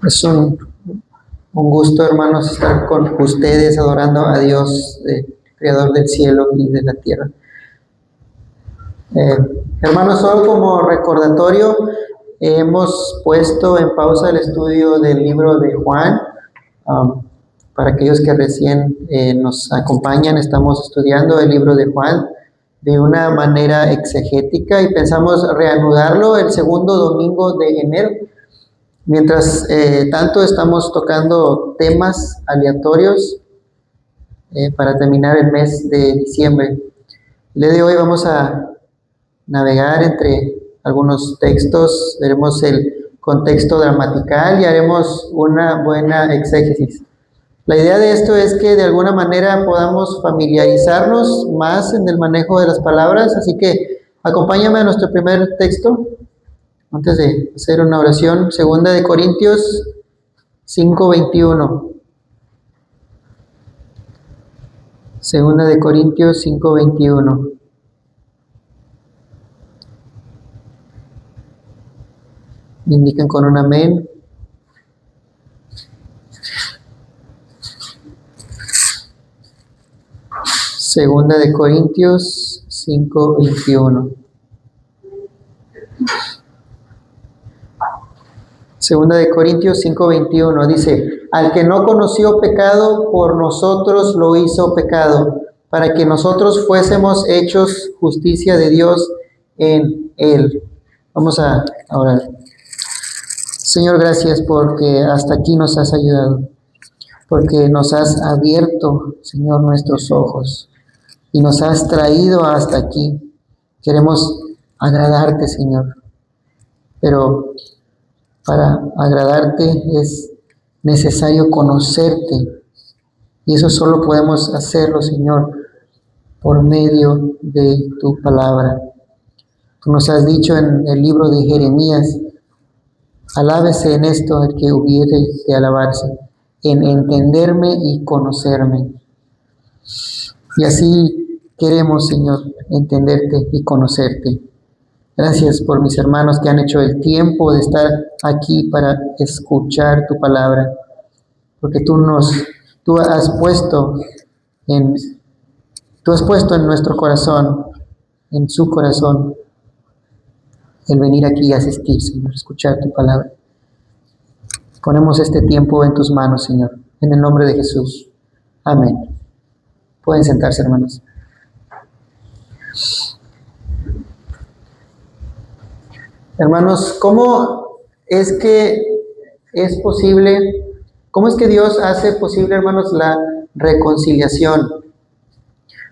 Es un gusto, hermanos, estar con ustedes adorando a Dios, Creador del cielo y de la tierra. Hermanos, solo como recordatorio, hemos puesto en pausa el estudio del libro de Juan. Para aquellos que recién nos acompañan, estamos estudiando el libro de Juan de una manera exegética y pensamos reanudarlo el segundo domingo de enero. Mientras tanto, estamos tocando temas aleatorios para terminar el mes de diciembre. El día de hoy vamos a navegar entre algunos textos, veremos el contexto gramatical y haremos una buena exégesis. La idea de esto es que de alguna manera podamos familiarizarnos más en el manejo de las palabras, así que acompáñame a nuestro primer texto. Antes de hacer una oración, 2 de Corintios 5:21. 2 de Corintios 5:21. Me indican con un amén. Segunda de Corintios 5:21. Segunda de Corintios 5:21 dice: al que no conoció pecado, por nosotros lo hizo pecado, para que nosotros fuésemos hechos justicia de Dios en él. Vamos a orar. Señor, gracias porque hasta aquí nos has ayudado, porque nos has abierto, Señor, nuestros ojos y nos has traído hasta aquí. Queremos agradarte, Señor, pero para agradarte es necesario conocerte, y eso solo podemos hacerlo, Señor, por medio de tu palabra. Tú nos has dicho en el libro de Jeremías: alábese en esto el que hubiere de alabarse, en entenderme y conocerme. Y así queremos, Señor, entenderte y conocerte. Gracias por mis hermanos que han hecho el tiempo de estar aquí para escuchar tu palabra, porque tú has puesto en nuestro corazón, en su corazón, el venir aquí y asistir, Señor, escuchar tu palabra. Ponemos este tiempo en tus manos, Señor, en el nombre de Jesús. Amén. Pueden sentarse, hermanos. Hermanos, ¿cómo es que Dios hace posible, hermanos, la reconciliación?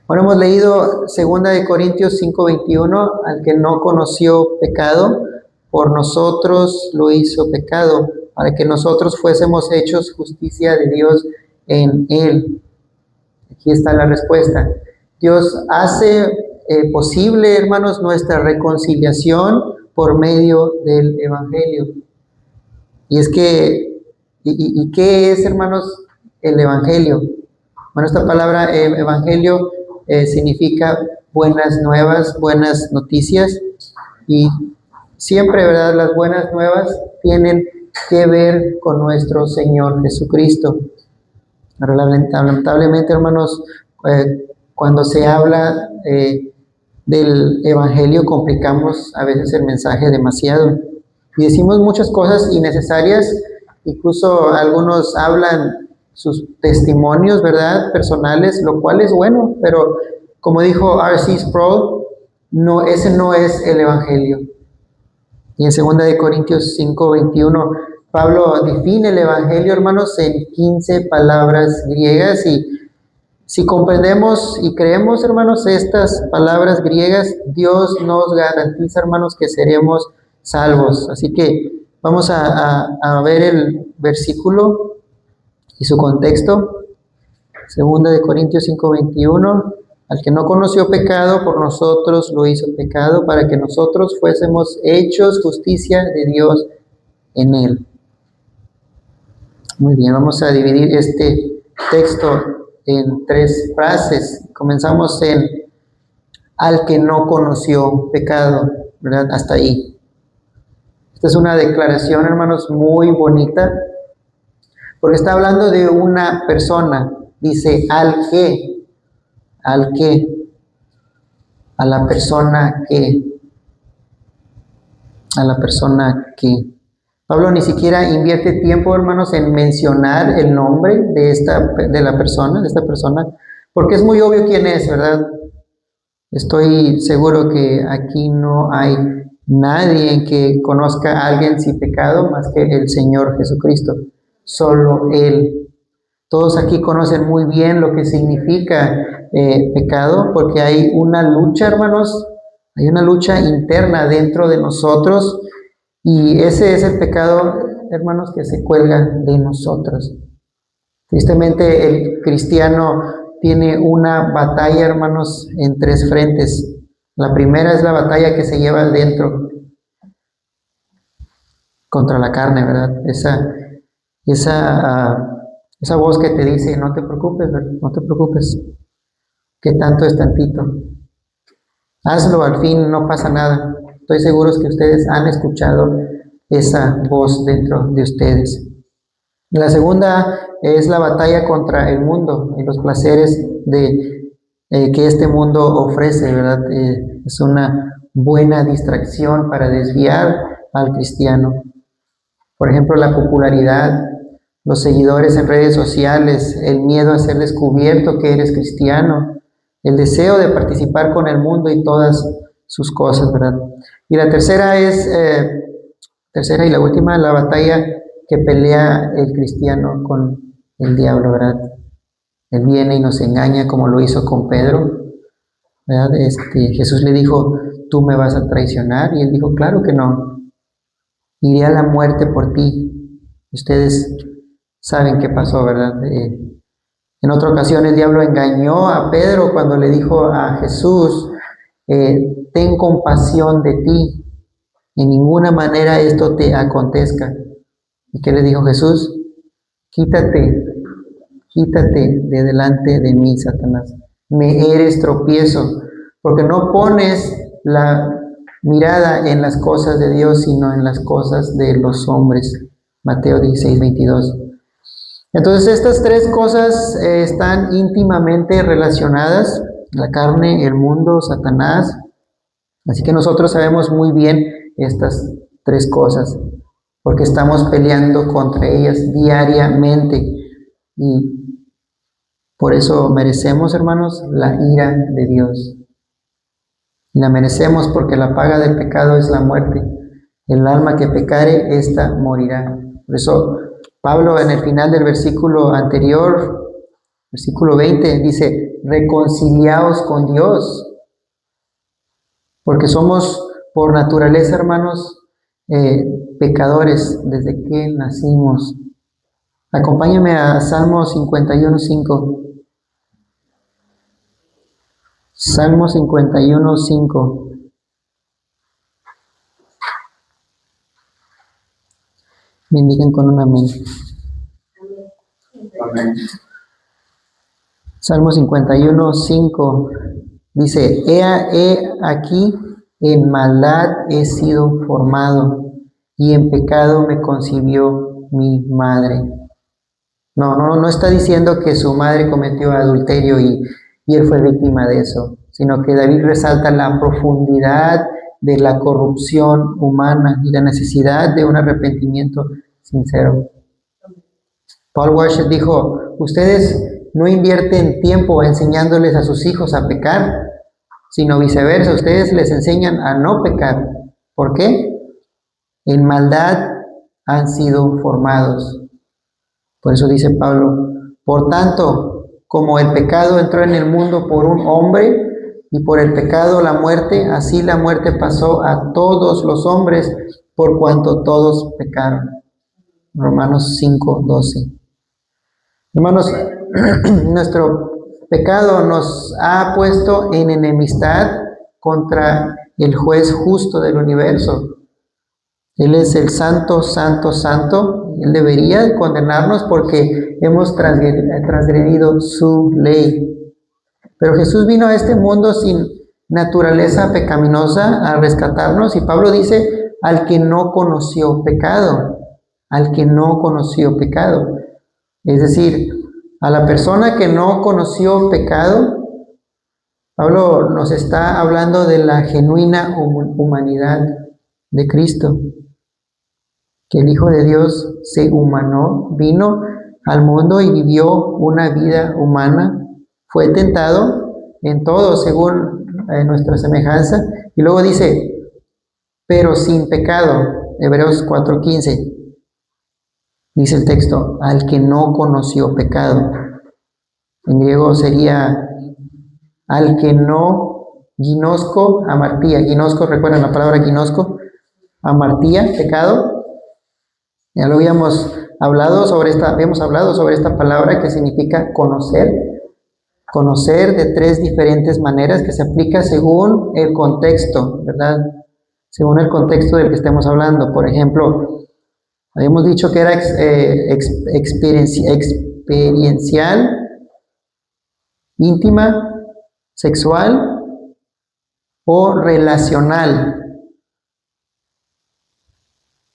Bueno, hemos leído 2 de Corintios 5:21, al que no conoció pecado, por nosotros lo hizo pecado, para que nosotros fuésemos hechos justicia de Dios en él. Aquí está la respuesta. Dios hace posible, hermanos, nuestra reconciliación por medio del Evangelio. Y es que, ¿y qué es, hermanos, el Evangelio? Bueno, esta palabra Evangelio significa buenas nuevas, buenas noticias, y siempre, ¿verdad?, las buenas nuevas tienen que ver con nuestro Señor Jesucristo. Pero lamentablemente, hermanos, cuando se habla del Evangelio, complicamos a veces el mensaje demasiado y decimos muchas cosas innecesarias. Incluso algunos hablan sus testimonios, ¿verdad?, personales, lo cual es bueno, pero como dijo R.C. Sproul, ese no es el Evangelio. Y en 2 de Corintios 5:21, Pablo define el Evangelio, hermanos, en 15 palabras griegas, y si comprendemos y creemos, hermanos, estas palabras griegas, Dios nos garantiza, hermanos, que seremos salvos. Así que vamos a ver el versículo y su contexto. 2 de Corintios 5:21, al que no conoció pecado, por nosotros lo hizo pecado, para que nosotros fuésemos hechos justicia de Dios en él. Muy bien, vamos a dividir este texto en 3 frases. Comenzamos en al que no conoció pecado, ¿verdad? Hasta ahí. Esta es una declaración, hermanos, muy bonita, porque está hablando de una persona. Dice, al que, a la persona que. Pablo ni siquiera invierte tiempo, hermanos, en mencionar el nombre de esta persona, porque es muy obvio quién es, ¿verdad? Estoy seguro que aquí no hay nadie que conozca a alguien sin pecado más que el Señor Jesucristo. Solo Él. Todos aquí conocen muy bien lo que significa pecado, porque hay una lucha, hermanos, hay una lucha interna dentro de nosotros, y ese es el pecado, hermanos, que se cuelga de nosotros. Tristemente, el cristiano tiene una batalla, hermanos, en tres frentes. La primera es la batalla que se lleva dentro contra la carne, ¿verdad? Esa voz que te dice, no te preocupes, ¿verdad? No te preocupes, que tanto es tantito. Hazlo, al fin no pasa nada. Estoy seguro que ustedes han escuchado esa voz dentro de ustedes. La segunda es la batalla contra el mundo y los placeres que este mundo ofrece, ¿verdad? Es una buena distracción para desviar al cristiano. Por ejemplo, la popularidad, los seguidores en redes sociales, el miedo a ser descubierto que eres cristiano, el deseo de participar con el mundo y todas sus cosas, ¿verdad? Y la tercera y la última, la batalla que pelea el cristiano con el diablo, ¿verdad? Él viene y nos engaña como lo hizo con Pedro, ¿verdad? Jesús le dijo, tú me vas a traicionar, y él dijo, claro que no, iré a la muerte por ti. Ustedes saben qué pasó, ¿verdad? En otra ocasión el diablo engañó a Pedro cuando le dijo a Jesús, ten compasión de ti, en ninguna manera esto te acontezca. ¿Y qué le dijo Jesús? Quítate de delante de mí, Satanás. Me eres tropiezo, porque no pones la mirada en las cosas de Dios, sino en las cosas de los hombres. Mateo 16, 22. Entonces estas tres cosas están íntimamente relacionadas, la carne, el mundo, Satanás. Así que nosotros sabemos muy bien estas tres cosas, porque estamos peleando contra ellas diariamente, y por eso merecemos, hermanos, la ira de Dios. Y la merecemos porque la paga del pecado es la muerte. El alma que pecare, ésta morirá. Por eso Pablo en el final del versículo anterior, versículo 20, dice, reconciliaos con Dios, porque somos por naturaleza, hermanos, pecadores desde que nacimos. Acompáñame a Salmo 51:5. Salmo 51:5. Me indican con un amén. Amén. Salmo 51:5 dice, he aquí, en maldad he sido formado, y en pecado me concibió mi madre. No está diciendo que su madre cometió adulterio y él fue víctima de eso, sino que David resalta la profundidad de la corrupción humana y la necesidad de un arrepentimiento sincero. Paul Washer dijo, ustedes no invierten tiempo enseñándoles a sus hijos a pecar, sino viceversa, ustedes les enseñan a no pecar. ¿Por qué? En maldad han sido formados. Por eso dice Pablo, por tanto, como el pecado entró en el mundo por un hombre, y por el pecado la muerte, así la muerte pasó a todos los hombres, por cuanto todos pecaron. Romanos 5:12. Hermanos, nuestro pecado nos ha puesto en enemistad contra el juez justo del universo. Él es el santo, santo, santo. Él debería condenarnos porque hemos transgredido su ley. Pero Jesús vino a este mundo sin naturaleza pecaminosa a rescatarnos, y Pablo dice, al que no conoció pecado, al que no conoció pecado. Es decir, a la persona que no conoció pecado, Pablo nos está hablando de la genuina humanidad de Cristo, que el Hijo de Dios se humanó, vino al mundo y vivió una vida humana, fue tentado en todo según nuestra semejanza, y luego dice, pero sin pecado, Hebreos 4:15, dice el texto, al que no conoció pecado. En griego sería al que no, ginosco, amartía. Ginosco, ¿recuerdan la palabra ginosco? Amartía, pecado. Ya lo habíamos hablado sobre esta palabra que significa conocer. Conocer de tres diferentes maneras que se aplica según el contexto, ¿verdad? Según el contexto del que estemos hablando. Por ejemplo, habíamos dicho que era experiencial, íntima, sexual o relacional.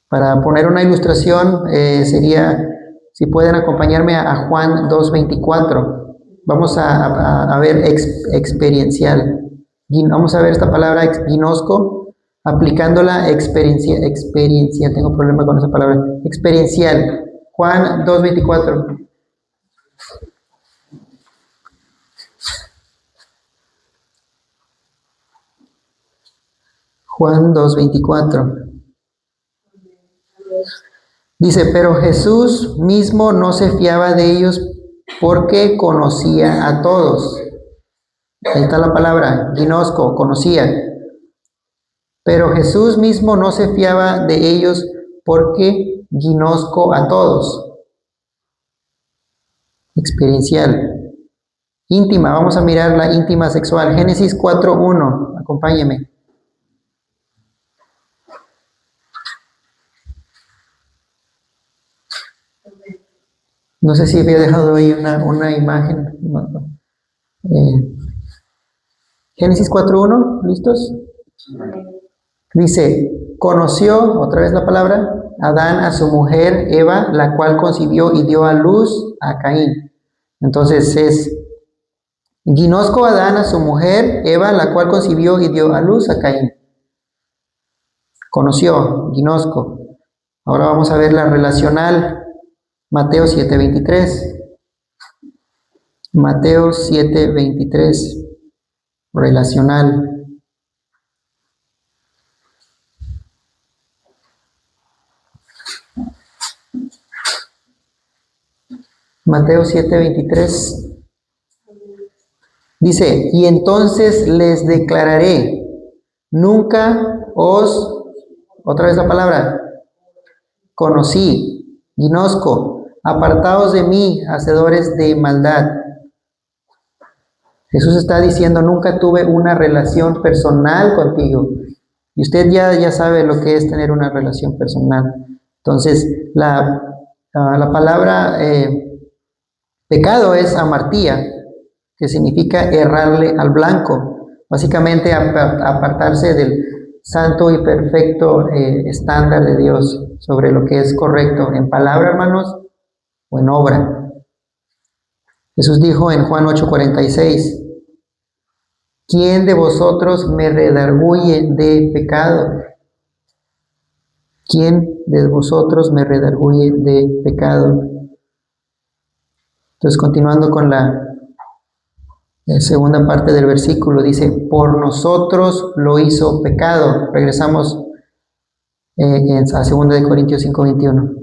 Para poner una ilustración sería, si pueden acompañarme a Juan 2:24. Vamos a ver experiencial. Vamos a ver esta palabra ginosco, aplicándola experiencial. Tengo problema con esa palabra. Experiencial. Juan 2:24. Juan 2:24. Dice, pero Jesús mismo no se fiaba de ellos porque conocía a todos. Ahí está la palabra, ginosco, conocía. Pero Jesús mismo no se fiaba de ellos porque ginosco a todos. Experiencial. Íntima, vamos a mirar la íntima sexual. Génesis 4:1, acompáñeme. No sé si había dejado ahí una imagen. Génesis 4:1, ¿listos? Dice, conoció, otra vez la palabra, Adán a su mujer Eva, la cual concibió y dio a luz a Caín. Entonces es, ginosco Adán a su mujer Eva, la cual concibió y dio a luz a Caín. Conoció, ginosco. Ahora vamos a ver la relacional. Mateo 7:23. Mateo 7:23. Relacional. Mateo 7:23. Dice, y entonces les declararé, nunca os, otra vez la palabra, conocí, ginosco, apartaos de mí, hacedores de maldad. Jesús está diciendo, nunca tuve una relación personal contigo. Y usted ya sabe lo que es tener una relación personal. Entonces, la palabra pecado es amartía, que significa errarle al blanco. Básicamente apartarse del santo y perfecto estándar de Dios sobre lo que es correcto en palabra, hermanos, o en obra. Jesús dijo en Juan 8:46, ¿quién de vosotros me redarguye de pecado? ¿Quién de vosotros me redarguye de pecado? Entonces, continuando con la segunda parte del versículo, dice, por nosotros lo hizo pecado. Regresamos a 2 Corintios 5:21.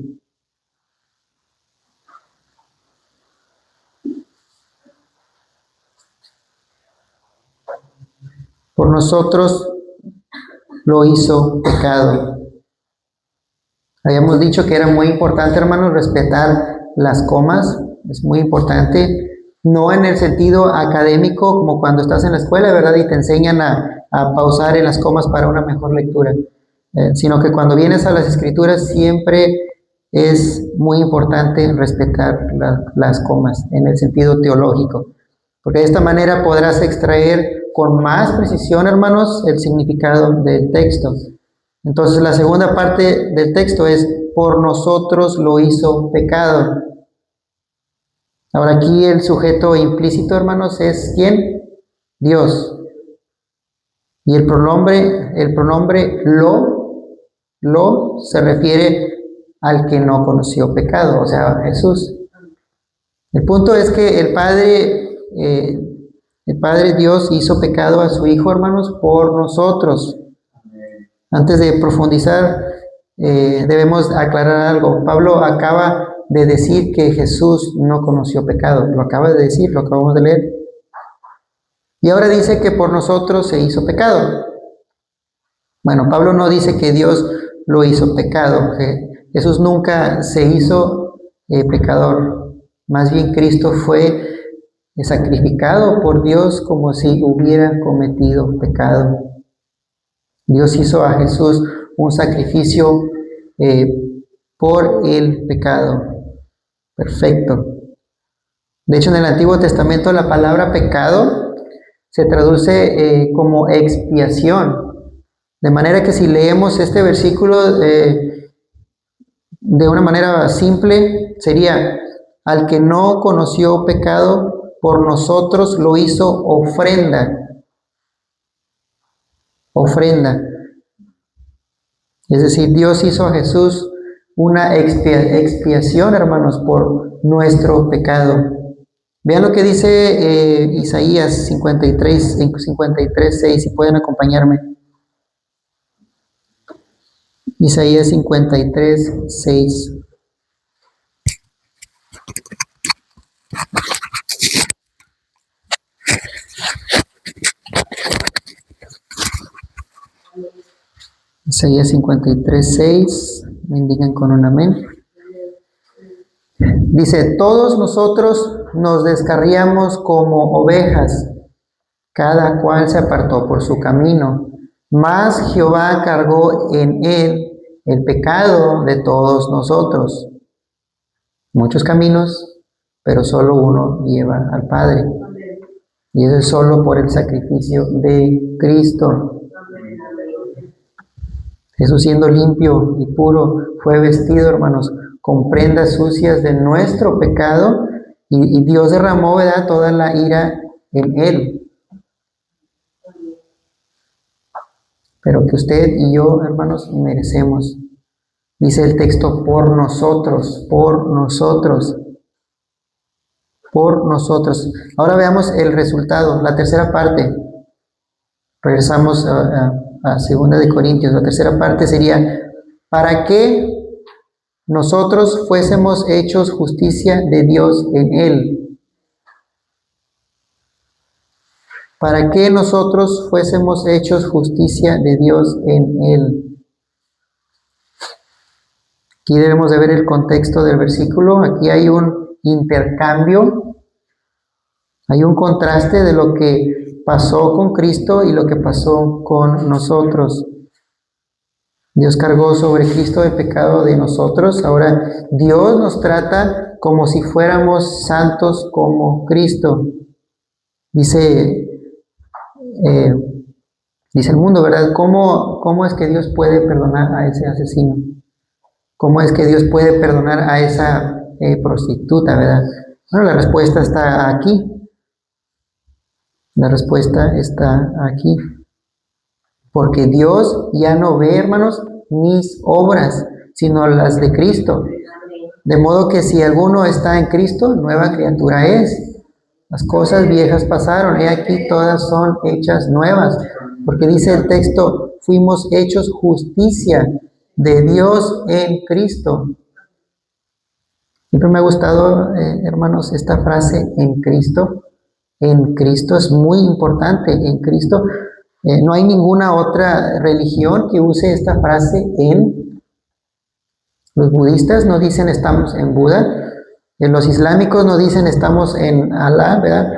Por nosotros lo hizo pecado. Habíamos dicho que era muy importante, hermanos, respetar las comas. Es muy importante. No en el sentido académico, como cuando estás en la escuela, ¿verdad? Y te enseñan a pausar en las comas para una mejor lectura. Sino que cuando vienes a las escrituras siempre es muy importante respetar las comas en el sentido teológico. Porque de esta manera podrás extraer con más precisión, hermanos, el significado del texto. Entonces la segunda parte del texto es, por nosotros lo hizo pecado. Ahora aquí el sujeto implícito, hermanos, es ¿quién? Dios. Y el pronombre lo se refiere al que no conoció pecado, o sea, a Jesús. El punto es que el Padre Dios hizo pecado a su Hijo, hermanos, por nosotros. Antes de profundizar, debemos aclarar algo. Pablo acaba de decir que Jesús no conoció pecado. Lo acaba de decir, lo acabamos de leer. Y ahora dice que por nosotros se hizo pecado. Bueno, Pablo no dice que Dios lo hizo pecado. Que Jesús nunca se hizo pecador. Más bien Cristo fue sacrificado por Dios como si hubiera cometido pecado. Dios hizo a Jesús un sacrificio por el pecado. Perfecto. De hecho, en el Antiguo Testamento la palabra pecado se traduce como expiación. De manera que si leemos este versículo de una manera simple, sería, al que no conoció pecado, por nosotros lo hizo ofrenda. Ofrenda. Es decir, Dios hizo a Jesús una expiación, hermanos, por nuestro pecado. Vean lo que dice Isaías 53:6, si pueden acompañarme. Isaías 53:6. Isaías 53:6, me indican con un amén. Dice, todos nosotros nos descarriamos como ovejas, cada cual se apartó por su camino, mas Jehová cargó en él el pecado de todos nosotros. Muchos caminos, pero solo uno lleva al Padre. Y eso es solo por el sacrificio de Cristo. Jesús, siendo limpio y puro, fue vestido, hermanos, con prendas sucias de nuestro pecado, y Dios derramó, ¿verdad?, toda la ira en él. Pero que usted y yo, hermanos, merecemos. Dice el texto, por nosotros, por nosotros, por nosotros. Ahora veamos el resultado, la tercera parte. Regresamos a 2 de Corintios. La tercera parte sería, para que nosotros fuésemos hechos justicia de Dios en él. Para que nosotros fuésemos hechos justicia de Dios en él. Aquí debemos de ver el contexto del versículo. Aquí hay un intercambio, hay un contraste de lo que pasó con Cristo y lo que pasó con nosotros. Dios cargó sobre Cristo el pecado de nosotros. Ahora Dios nos trata como si fuéramos santos como Cristo. Dice el mundo, ¿verdad? ¿Cómo es que Dios puede perdonar a ese asesino? ¿Cómo es que Dios puede perdonar a esa prostituta, verdad? Bueno, la respuesta está aquí. La respuesta está aquí. Porque Dios ya no ve, hermanos, mis obras, sino las de Cristo. De modo que si alguno está en Cristo, nueva criatura es. Las cosas viejas pasaron, he aquí todas son hechas nuevas. Porque dice el texto, fuimos hechos justicia de Dios en Cristo. Siempre me ha gustado, hermanos, esta frase, en Cristo. En Cristo es muy importante, en Cristo. No hay ninguna otra religión que use esta frase en. Los budistas no dicen estamos en Buda. Los islámicos no dicen estamos en Alá, ¿verdad?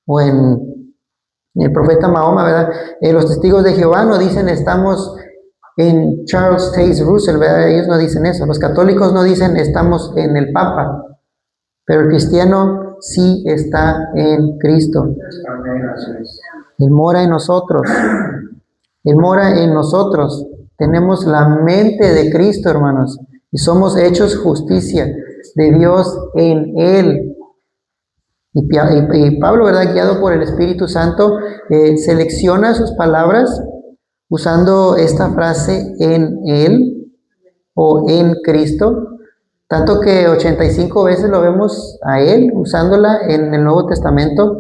O en el profeta Mahoma, ¿verdad? Los testigos de Jehová no dicen estamos en Charles Taze Russell, ¿verdad? Ellos no dicen eso. Los católicos no dicen estamos en el Papa. Pero el cristiano sí está en Cristo. Él mora en nosotros. Él mora en nosotros. Tenemos la mente de Cristo, hermanos, y somos hechos justicia de Dios en Él. Y Pablo, ¿verdad?, guiado por el Espíritu Santo, selecciona sus palabras usando esta frase en Él o en Cristo, tanto que 85 veces lo vemos a Él usándola en el Nuevo Testamento.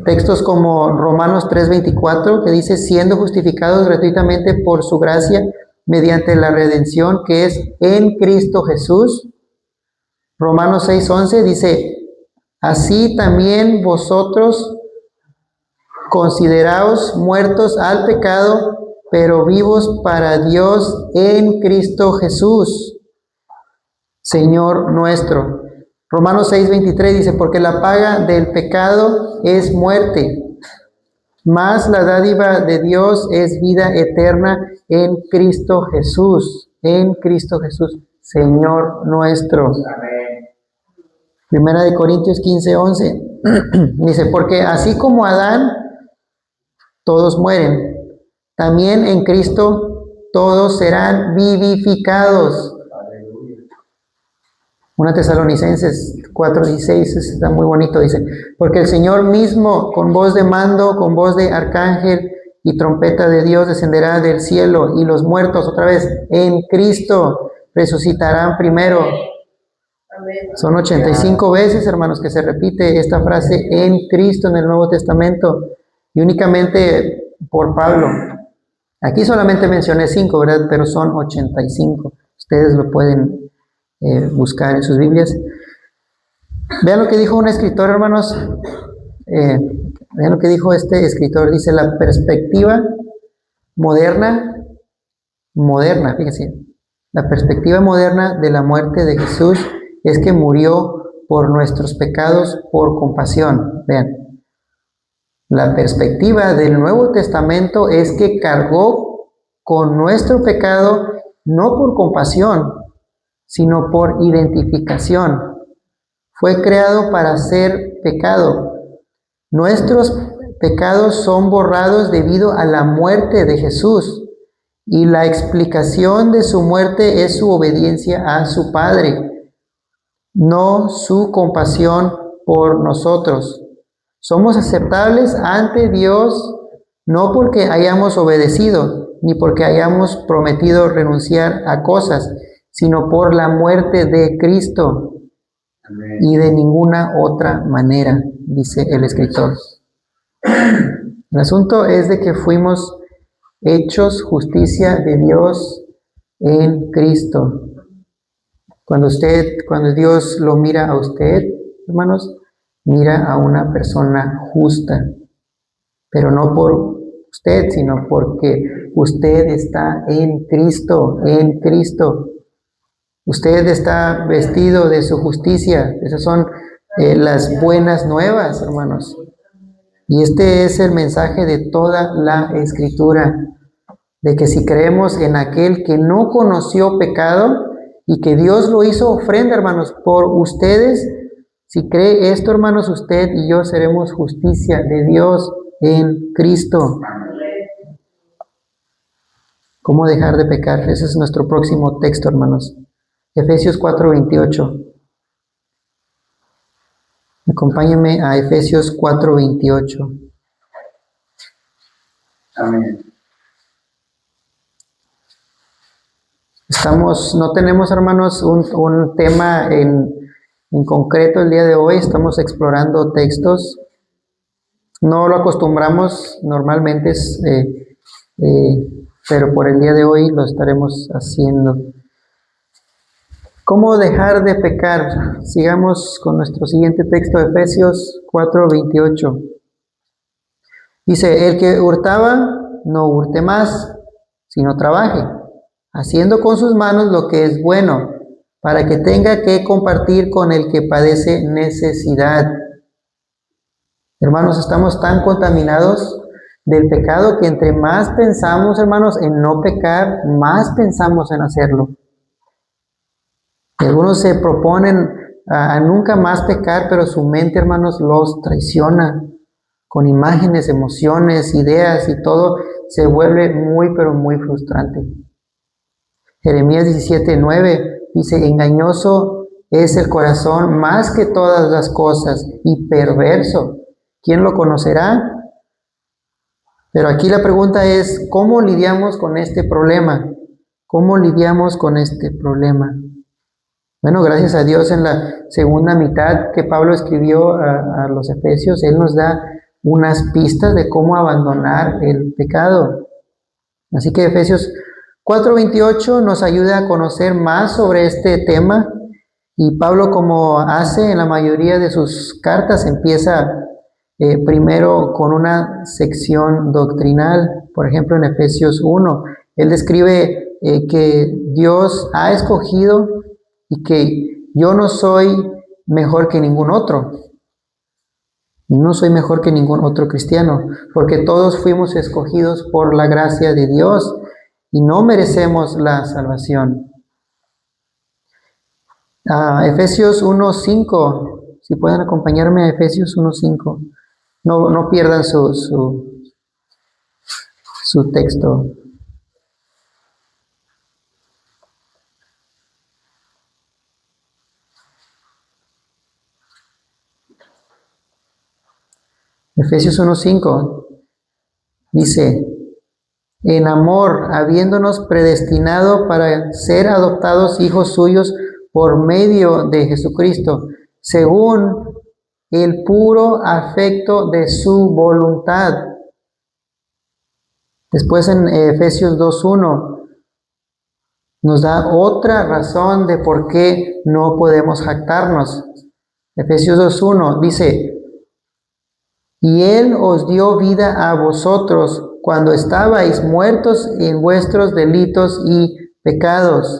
Textos como Romanos 3:24, que dice, siendo justificados gratuitamente por su gracia mediante la redención que es en Cristo Jesús. Romanos 6:11 dice, así también vosotros consideraos muertos al pecado, pero vivos para Dios en Cristo Jesús, Señor nuestro. Romanos 6:23 dice, porque la paga del pecado es muerte, mas la dádiva de Dios es vida eterna en Cristo Jesús, Señor nuestro. Amén. Primera de Corintios 15:11 dice, porque así como Adán todos mueren, también en Cristo todos serán vivificados. Una Tesalonicenses 4:16 está muy bonito, dice, porque el Señor mismo con voz de mando, con voz de arcángel y trompeta de Dios descenderá del cielo, y los muertos otra vez en Cristo resucitarán primero. Son 85 veces, hermanos, que se repite esta frase en Cristo en el Nuevo Testamento, y únicamente por Pablo. Aquí solamente mencioné 5, ¿verdad? Pero son 85. Ustedes lo pueden buscar en sus Biblias. Vean lo que dijo un escritor, hermanos. Vean lo que dijo este escritor. Dice, la perspectiva moderna, fíjense, la perspectiva moderna de la muerte de Jesús es que murió por nuestros pecados por compasión. Vean, la perspectiva del Nuevo Testamento es que cargó con nuestro pecado no por compasión, sino por identificación. Fue creado para ser pecado. Nuestros pecados son borrados debido a la muerte de Jesús, y la explicación de su muerte es su obediencia a su Padre, no su compasión por nosotros. Somos aceptables ante Dios no porque hayamos obedecido, ni porque hayamos prometido renunciar a cosas, sino por la muerte de Cristo. Amén. Y de ninguna otra manera, dice el escritor. El asunto es de que fuimos hechos justicia de Dios en Cristo. Cuando Dios lo mira a usted, hermanos, mira a una persona justa, pero no por usted, sino porque usted está en Cristo, Usted está vestido de su justicia. Esas son las buenas nuevas, hermanos. Y este es el mensaje de toda la Escritura, de que si creemos en aquel que no conoció pecado y que Dios lo hizo ofrenda, hermanos, por ustedes, si cree esto, hermanos, usted y yo seremos justicia de Dios en Cristo. ¿Cómo dejar de pecar? Ese es nuestro próximo texto, hermanos. Efesios 4:28. Acompáñenme a Efesios 4:28. Amén. No tenemos, hermanos, un tema en concreto el día de hoy. Estamos explorando textos. No lo acostumbramos normalmente, pero por el día de hoy lo estaremos haciendo. ¿Cómo dejar de pecar? Sigamos con nuestro siguiente texto, Efesios 4:28. Dice, el que hurtaba, no hurte más, sino trabaje, haciendo con sus manos lo que es bueno, para que tenga que compartir con el que padece necesidad. Hermanos, estamos tan contaminados del pecado que entre más pensamos, hermanos, en no pecar, más pensamos en hacerlo. Algunos se proponen a nunca más pecar, pero su mente, hermanos, los traiciona con imágenes, emociones, ideas y todo. se vuelve muy, pero muy frustrante. Jeremías 17:9 dice, engañoso es el corazón más que todas las cosas y perverso. ¿Quién lo conocerá? Pero aquí la pregunta es, ¿cómo lidiamos con este problema? ¿Cómo lidiamos con este problema? Bueno, gracias a Dios en la segunda mitad que Pablo escribió a los Efesios, Él nos da unas pistas de cómo abandonar el pecado. Así que Efesios 4:28 nos ayuda a conocer más sobre este tema y Pablo, como hace en la mayoría de sus cartas, empieza primero con una sección doctrinal. Por ejemplo, en Efesios 1, él describe que Dios ha escogido y que yo no soy mejor que ningún otro. No soy mejor que ningún otro cristiano, porque todos fuimos escogidos por la gracia de Dios y no merecemos la salvación. Efesios 1:5, si pueden acompañarme a Efesios 1:5. No pierdan su texto. Efesios 1:5 dice, en amor, habiéndonos predestinado para ser adoptados hijos suyos por medio de Jesucristo, según el puro afecto de su voluntad. Después en Efesios 2:1 nos da otra razón de por qué no podemos jactarnos. Efesios 2:1 dice, y Él os dio vida a vosotros cuando estabais muertos en vuestros delitos y pecados.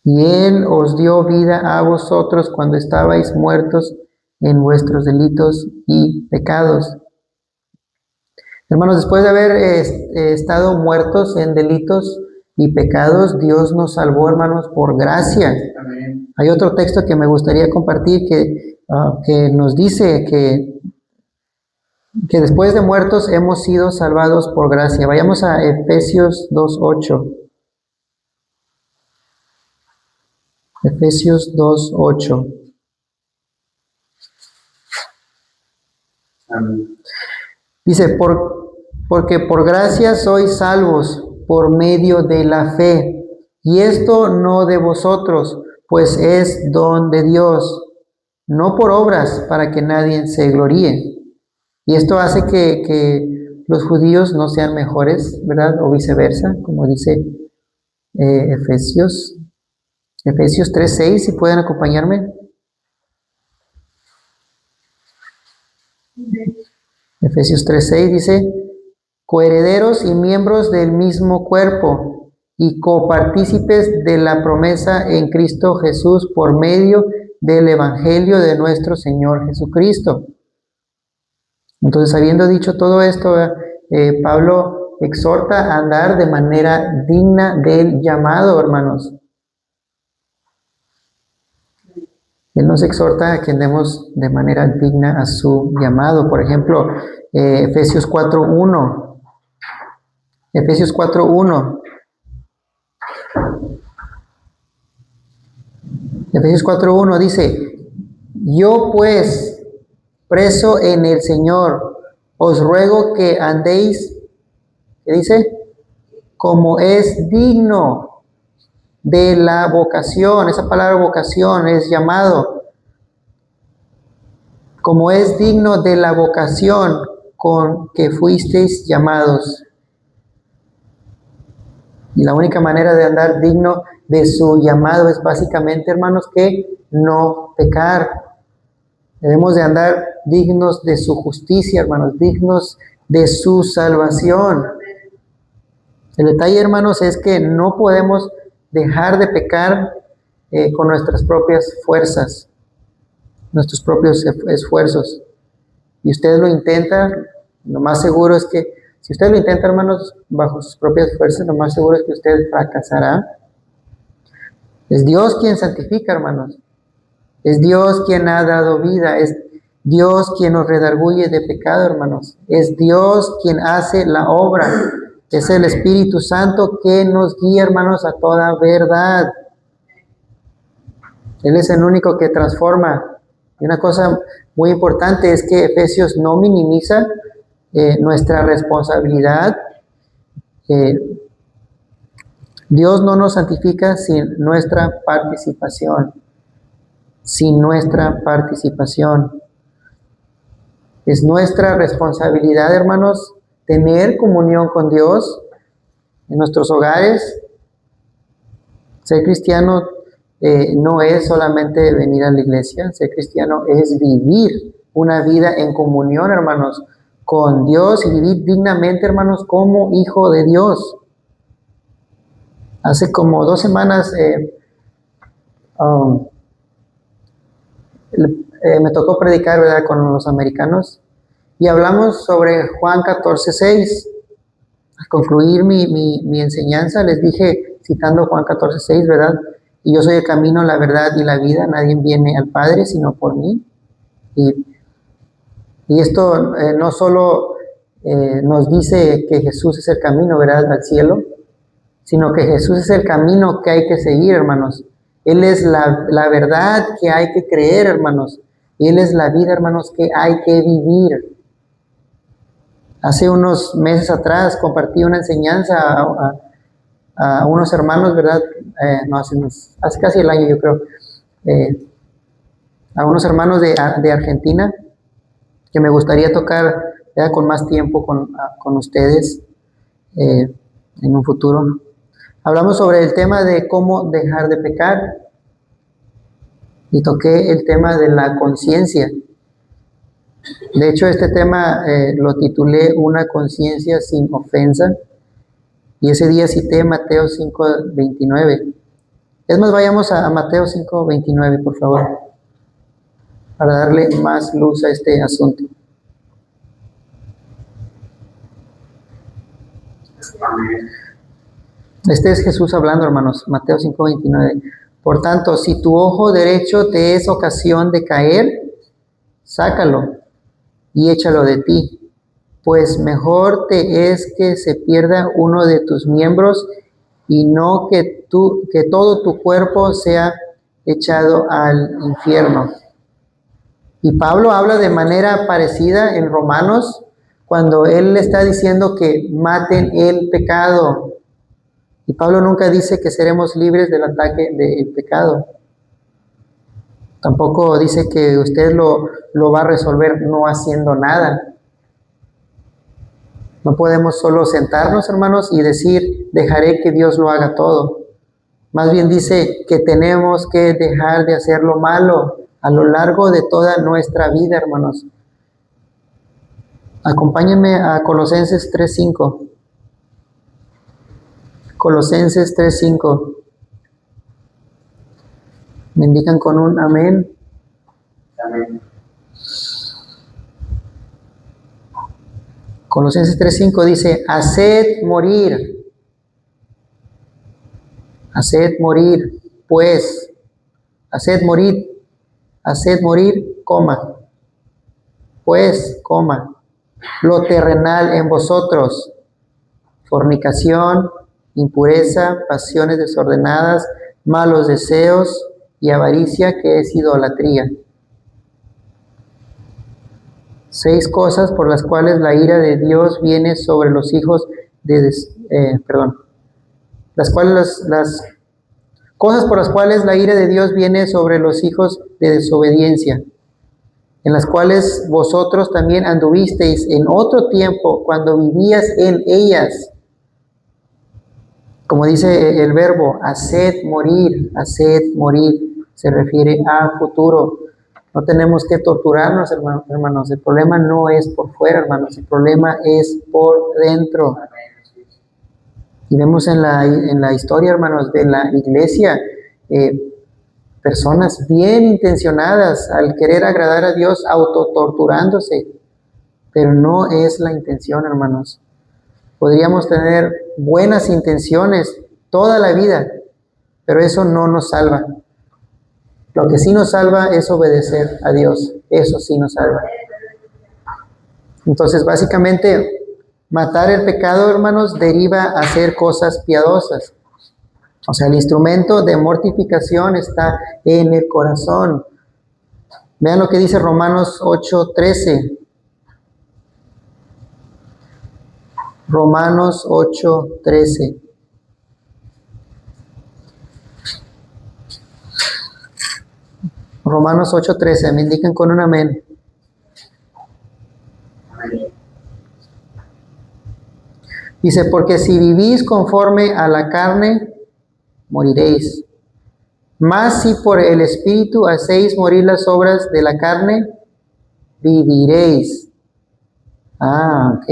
Y Él os dio vida a vosotros cuando estabais muertos en vuestros delitos y pecados. Hermanos, después de haber estado muertos en delitos y pecados, Dios nos salvó, hermanos, por gracia. Amén. Hay otro texto que me gustaría compartir que nos dice que después de muertos hemos sido salvados por gracia. Vayamos a Efesios 2:8. Efesios 2:8. Amén. Dice, porque por gracia sois salvos por medio de la fe, y esto no de vosotros, pues es don de Dios, no por obras, para que nadie se gloríe. Y esto hace que los judíos no sean mejores, ¿verdad? O viceversa, como dice Efesios 3:6, si pueden acompañarme. Efesios 3:6 dice, coherederos y miembros del mismo cuerpo y copartícipes de la promesa en Cristo Jesús por medio del Evangelio de nuestro Señor Jesucristo. Entonces, habiendo dicho todo esto, Pablo exhorta a andar de manera digna del llamado, hermanos. Él nos exhorta a que andemos de manera digna a su llamado. Por ejemplo, Efesios 4:1. Efesios 4:1. Efesios 4:1 dice, yo pues, preso en el Señor, os ruego que andéis, ¿qué dice? Como es digno de la vocación. Esa palabra vocación es llamado. Como es digno de la vocación con que fuisteis llamados. Y la única manera de andar digno de su llamado es básicamente, hermanos, que no pecar. Debemos de andar dignos de su justicia, hermanos, dignos de su salvación. El detalle, hermanos, es que no podemos dejar de pecar con nuestras propias fuerzas, nuestros propios esfuerzos. Y usted lo intenta, lo más seguro es que, si usted lo intenta, hermanos, bajo sus propias fuerzas, lo más seguro es que usted fracasará. Es Dios quien santifica, hermanos. Es Dios quien ha dado vida. Es Dios quien nos redarguye de pecado, hermanos. Es Dios quien hace la obra. Es el Espíritu Santo que nos guía, hermanos, a toda verdad. Él es el único que transforma. Y una cosa muy importante es que Efesios no minimiza nuestra responsabilidad. Dios no nos santifica sin nuestra participación. Sin nuestra participación. Es nuestra responsabilidad, hermanos, tener comunión con Dios en nuestros hogares. Ser cristiano no es solamente venir a la iglesia. Ser cristiano es vivir una vida en comunión, hermanos, con Dios y vivir dignamente, hermanos, como hijo de Dios. Hace como 2 semanas me tocó predicar, ¿verdad?, con los americanos y hablamos sobre Juan 14:6. Al concluir mi enseñanza les dije, citando Juan 14:6, ¿verdad? Y yo soy el camino, la verdad y la vida, nadie viene al Padre sino por mí. Y esto no solo nos dice que Jesús es el camino, ¿verdad?, al cielo, sino que Jesús es el camino que hay que seguir, hermanos. Él es la verdad que hay que creer, hermanos. Y Él es la vida, hermanos, que hay que vivir. Hace unos meses atrás compartí una enseñanza a unos hermanos, ¿verdad? Hace casi el año, yo creo. A unos hermanos de Argentina, que me gustaría tocar ya con más tiempo con ustedes en un futuro. Hablamos sobre el tema de cómo dejar de pecar y toqué el tema de la conciencia. De hecho, este tema lo titulé Una conciencia sin ofensa y ese día cité Mateo 5:29. Es más, vayamos a Mateo 5:29, por favor, para darle más luz a este asunto. Este es Jesús hablando, hermanos, Mateo 5:29. Por tanto, si tu ojo derecho te es ocasión de caer, sácalo y échalo de ti, pues mejor te es que se pierda uno de tus miembros y no que todo tu cuerpo sea echado al infierno. Y Pablo habla de manera parecida en Romanos, cuando él está diciendo que maten el pecado. Y Pablo nunca dice que seremos libres del ataque del pecado. Tampoco dice que usted lo va a resolver no haciendo nada. No podemos solo sentarnos, hermanos, y decir, dejaré que Dios lo haga todo. Más bien dice que tenemos que dejar de hacer lo malo a lo largo de toda nuestra vida, hermanos. Acompáñenme a Colosenses 3:5. Colosenses 3:5. Me indican con un amén. Amén. Colosenses 3:5 dice, haced morir, pues, haced morir, coma, pues, coma, lo terrenal en vosotros, fornicación, impureza, pasiones desordenadas, malos deseos y avaricia, que es idolatría. 6 cosas por las cuales la ira de Dios viene sobre los hijos las cosas por las cuales la ira de Dios viene sobre los hijos de desobediencia, en las cuales vosotros también anduvisteis en otro tiempo cuando vivías en ellas. Como dice el verbo, haced morir, se refiere a futuro. No tenemos que torturarnos, hermanos. El problema no es por fuera, hermanos. El problema es por dentro. Y vemos en la historia, hermanos, de la iglesia, personas bien intencionadas al querer agradar a Dios, autotorturándose. Pero no es la intención, hermanos. Podríamos tener buenas intenciones toda la vida, pero eso no nos salva. Lo que sí nos salva es obedecer a Dios. eso sí nos salva. Entonces, básicamente, matar el pecado, hermanos, deriva a hacer cosas piadosas. O sea, el instrumento de mortificación está en el corazón. Vean lo que dice Romanos 8:13. Romanos 8:13. Romanos 8:13. Me indican con un amén. Dice, porque si vivís conforme a la carne, moriréis. Mas si por el Espíritu hacéis morir las obras de la carne, viviréis. Ok.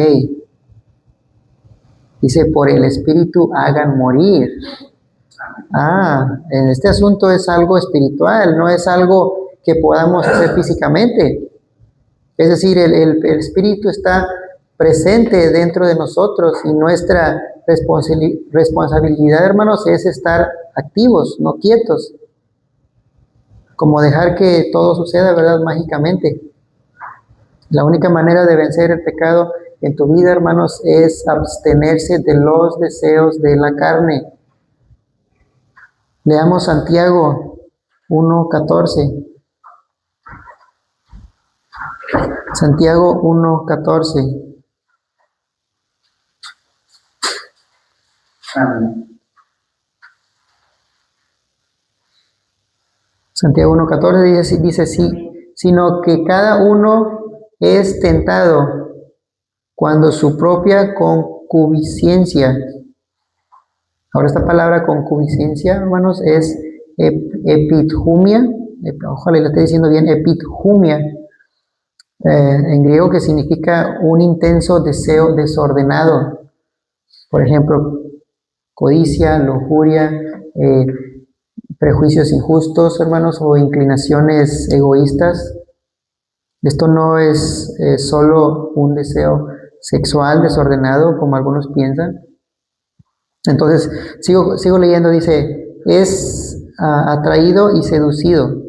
Dice, por el Espíritu hagan morir. En este asunto es algo espiritual, no es algo que podamos hacer físicamente. Es decir, el Espíritu está presente dentro de nosotros y nuestra responsabilidad, hermanos, es estar activos, no quietos. Como dejar que todo suceda, ¿verdad? Mágicamente. La única manera de vencer el pecado en tu vida, hermanos, es abstenerse de los deseos de la carne. Leamos Santiago 1:14. Santiago 1:14. Santiago 1:14 dice sí, sino que cada uno es tentado cuando su propia concupiscencia. Ahora esta palabra concupiscencia, hermanos, es epithumia. Ojalá la esté diciendo bien, epithumia. En griego, que significa un intenso deseo desordenado. Por ejemplo, codicia, lujuria, prejuicios injustos, hermanos, o inclinaciones egoístas. Esto no es solo un deseo sexual desordenado, como algunos piensan. Entonces, sigo leyendo, dice, es atraído y seducido.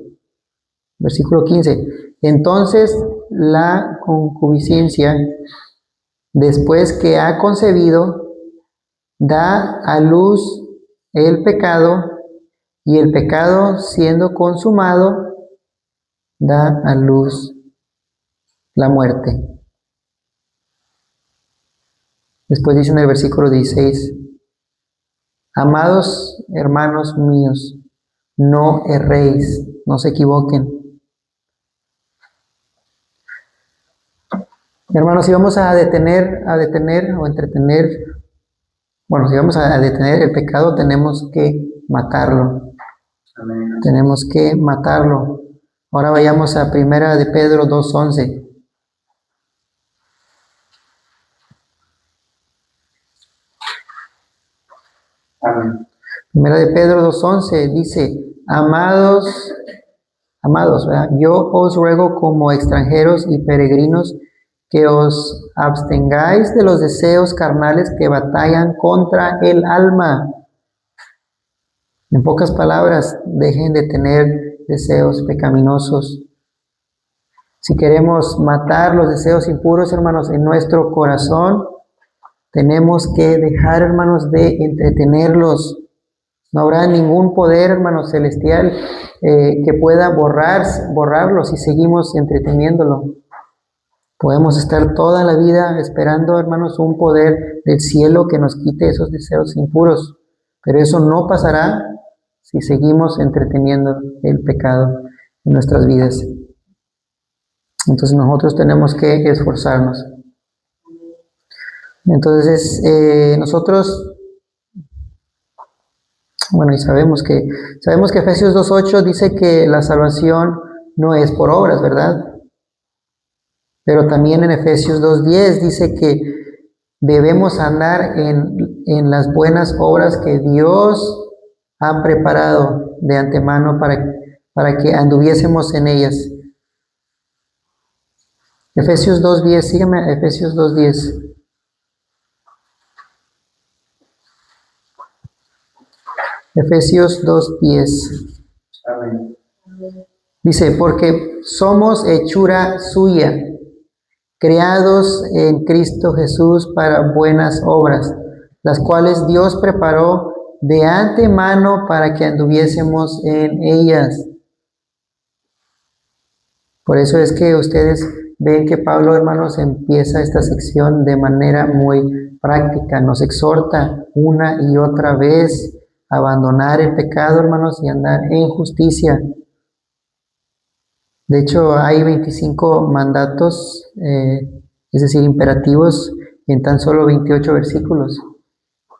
Versículo 15. Entonces, la concupiscencia, después que ha concebido, da a luz el pecado, y el pecado, siendo consumado, da a luz la muerte. Después dice en el versículo 16, amados hermanos míos, no erréis, no se equivoquen. Hermanos, si vamos a detener o entretener, si vamos a detener el pecado, tenemos que matarlo. Amén. Tenemos que matarlo. Ahora vayamos a 1 de Pedro 2:11. Amén. 1 de Pedro 2:11 dice, amados, ¿verdad? Yo os ruego como extranjeros y peregrinos que os abstengáis de los deseos carnales que batallan contra el alma. En pocas palabras, dejen de tener deseos pecaminosos. Si queremos matar los deseos impuros, hermanos, en nuestro corazón, tenemos que dejar, hermanos, de entretenerlos. No habrá ningún poder, hermanos, celestial que pueda borrarlos si seguimos entreteniéndolo. Podemos estar toda la vida esperando, hermanos, un poder del cielo que nos quite esos deseos impuros. Pero eso no pasará si seguimos entreteniendo el pecado en nuestras vidas. Entonces nosotros tenemos que esforzarnos. Entonces nosotros, y sabemos que Efesios 2:8 dice que la salvación no es por obras, ¿verdad? Pero también en Efesios 2:10 dice que debemos andar en las buenas obras que Dios ha preparado de antemano para que anduviésemos en ellas. Efesios 2:10, sígueme, Efesios 2:10. Efesios 2:10. Amén. Dice, porque somos hechura suya, creados en Cristo Jesús para buenas obras, las cuales Dios preparó de antemano para que anduviésemos en ellas. Por eso es que ustedes ven que Pablo, hermanos, empieza esta sección de manera muy práctica. Nos exhorta una y otra vez a abandonar el pecado, hermanos, y andar en justicia. De hecho, hay 25 mandatos, es decir, imperativos, en tan solo 28 versículos.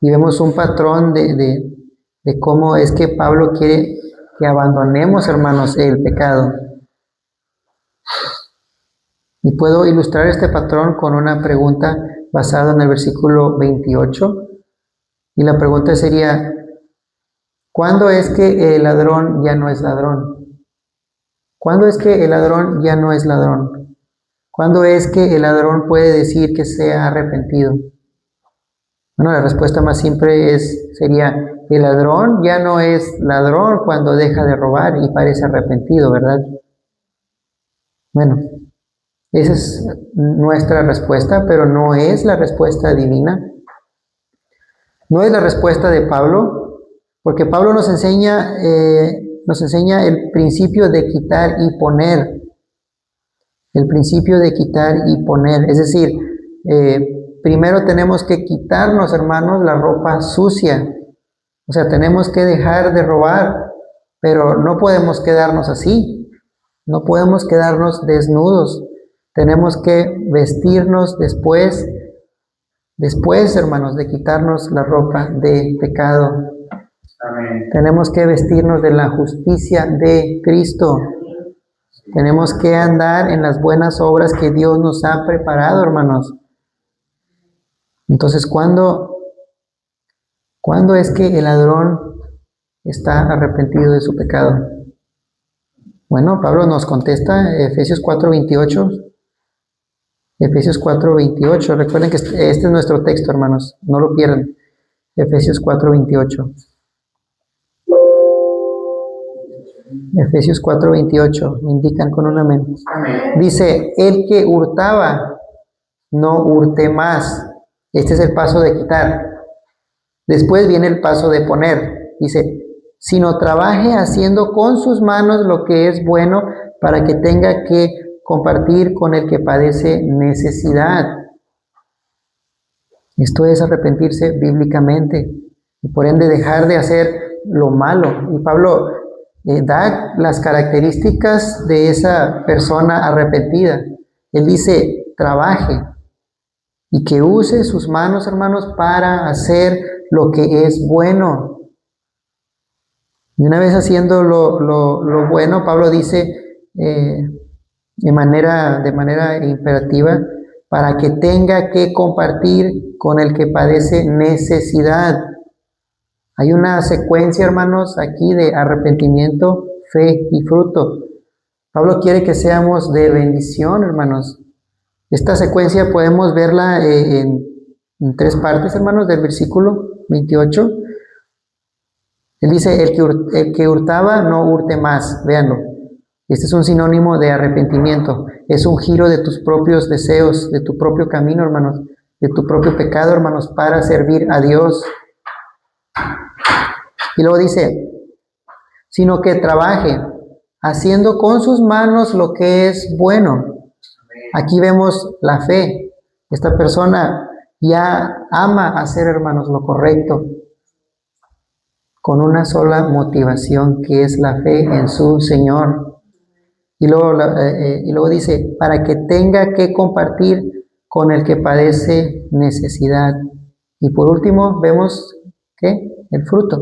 Y vemos un patrón de cómo es que Pablo quiere que abandonemos, hermanos, el pecado. Y puedo ilustrar este patrón con una pregunta basada en el versículo 28. Y la pregunta sería, ¿cuándo es que el ladrón ya no es ladrón? ¿Cuándo es que el ladrón ya no es ladrón? ¿Cuándo es que el ladrón puede decir que se ha arrepentido? Bueno, la respuesta más simple sería, el ladrón ya no es ladrón cuando deja de robar y parece arrepentido, ¿verdad? Bueno, esa es nuestra respuesta, pero no es la respuesta divina. No es la respuesta de Pablo, porque Pablo nos enseña el principio de quitar y poner. El principio de quitar y poner. Es decir, primero tenemos que quitarnos, hermanos, la ropa sucia. O sea, tenemos que dejar de robar, pero no podemos quedarnos así. No podemos quedarnos desnudos. Tenemos que vestirnos después, hermanos, de quitarnos la ropa de pecado. Amén. Tenemos que vestirnos de la justicia de Cristo. Tenemos que andar en las buenas obras que Dios nos ha preparado, hermanos. Entonces, ¿cuándo es que el ladrón está arrepentido de su pecado? Bueno, Pablo nos contesta, Efesios 4:28. Efesios 4:28. Recuerden que este es nuestro texto, hermanos. No lo pierdan. Efesios 4:28. Efesios 4:28. Me indican con un amén. Dice, el que hurtaba, no hurte más. Este es el paso de quitar. Después viene el paso de poner. Dice, sino trabaje haciendo con sus manos lo que es bueno para que tenga que compartir con el que padece necesidad. Esto es arrepentirse bíblicamente y por ende dejar de hacer lo malo. Y Pablo da las características de esa persona arrepentida. Él dice, trabaje y que use sus manos, hermanos, para hacer lo que es bueno. Y una vez haciendo lo bueno, Pablo dice de manera imperativa, para que tenga que compartir con el que padece necesidad. Hay una secuencia, hermanos, aquí de arrepentimiento, fe y fruto. Pablo quiere que seamos de bendición, hermanos. Esta secuencia podemos verla en 3 partes, hermanos, del versículo 28. Él dice, el que hurtaba, no hurte más. Véanlo. Este es un sinónimo de arrepentimiento. Es un giro de tus propios deseos, de tu propio camino, hermanos, de tu propio pecado, hermanos, para servir a Dios. Y luego dice, sino que trabaje, haciendo con sus manos lo que es bueno. Aquí vemos la fe. Esta persona ya ama hacer, hermanos, lo correcto, con una sola motivación, que es la fe en su Señor. Y luego dice, para que tenga que compartir con el que padece necesidad. Y por último vemos que el fruto.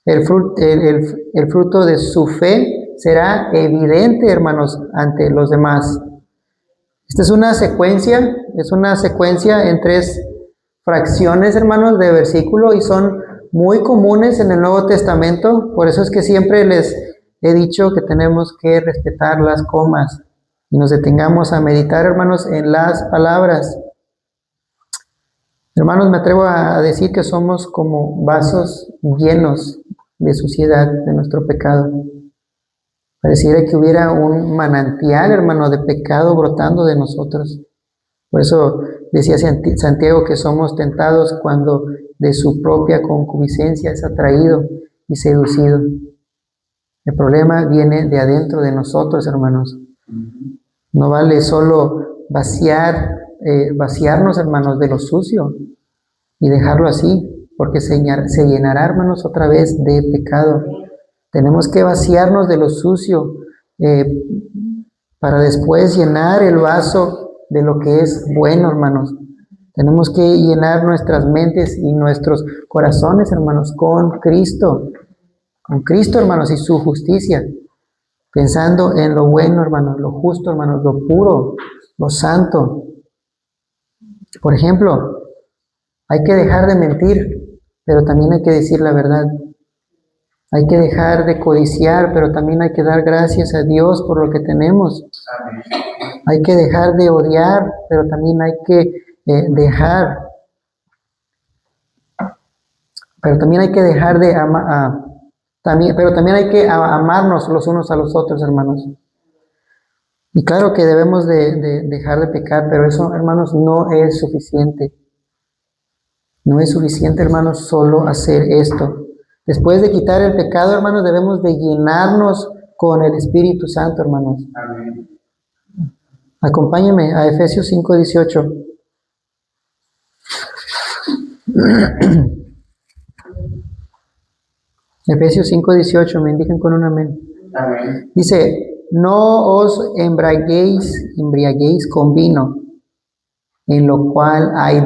El fruto de su fe será evidente, hermanos, ante los demás. Esta es una secuencia en 3 fracciones, hermanos, de versículo, y son muy comunes en el Nuevo Testamento. Por eso es que siempre les he dicho que tenemos que respetar las comas y nos detengamos a meditar, hermanos, en las palabras. Hermanos, me atrevo a decir que somos como vasos llenos de suciedad de nuestro pecado. Pareciera que hubiera un manantial, hermano, de pecado brotando de nosotros. Por eso decía Santiago que somos tentados cuando de su propia concupiscencia es atraído y seducido. El problema viene de adentro de nosotros, hermanos. No vale solo vaciarnos, hermanos, de lo sucio y dejarlo así, porque se llenará, hermanos, otra vez de pecado. Tenemos que vaciarnos de lo sucio para después llenar el vaso de lo que es bueno, hermanos. Tenemos que llenar nuestras mentes y nuestros corazones, hermanos, con Cristo, hermanos, y su justicia, pensando en lo bueno, hermanos, lo justo, hermanos, lo puro, lo santo. Por ejemplo, hay que dejar de mentir, pero también hay que decir la verdad. Hay que dejar de codiciar, pero también hay que dar gracias a Dios por lo que tenemos. Hay que dejar de odiar, pero también hay que dejar de amar, pero también hay que amarnos los unos a los otros, hermanos. Y claro que debemos de dejar de pecar, pero eso, hermanos, no es suficiente. No es suficiente, hermanos, solo hacer esto. Después de quitar el pecado, hermanos, debemos de llenarnos con el Espíritu Santo, hermanos. Amén. Acompáñenme a Efesios 5:18. Efesios 5:18, me indican con un amén. Amén. Dice, no os embriaguéis con vino, en lo cual hay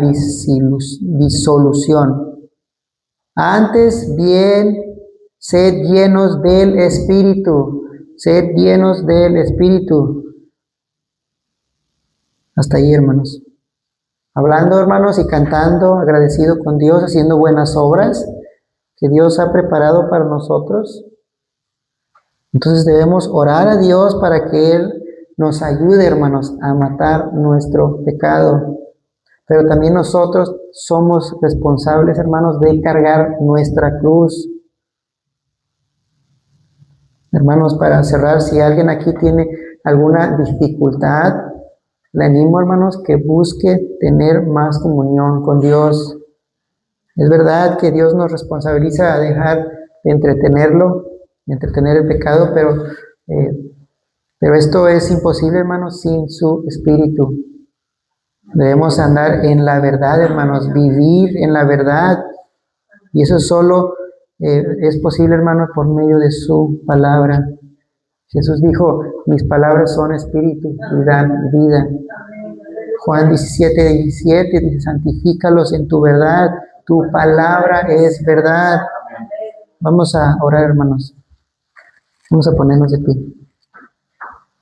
disolución. Antes bien, sed llenos del Espíritu. Sed llenos del Espíritu. Hasta ahí, hermanos. Hablando, hermanos, y cantando, agradecido con Dios, haciendo buenas obras que Dios ha preparado para nosotros. Entonces debemos orar a Dios para que Él nos ayude, hermanos, a matar nuestro pecado. Pero también nosotros somos responsables, hermanos, de cargar nuestra cruz. Hermanos, para cerrar, si alguien aquí tiene alguna dificultad, le animo, hermanos, que busque tener más comunión con Dios. Es verdad que Dios nos responsabiliza a dejar de entretener el pecado, pero esto es imposible, hermanos, sin su Espíritu. Debemos andar en la verdad, hermanos, vivir en la verdad. Y eso solo es posible, hermanos, por medio de su palabra. Jesús dijo, mis palabras son espíritu y dan vida. Juan 17:17 dice, santifícalos en tu verdad, tu palabra es verdad. Vamos a orar, hermanos. Vamos a ponernos de pie.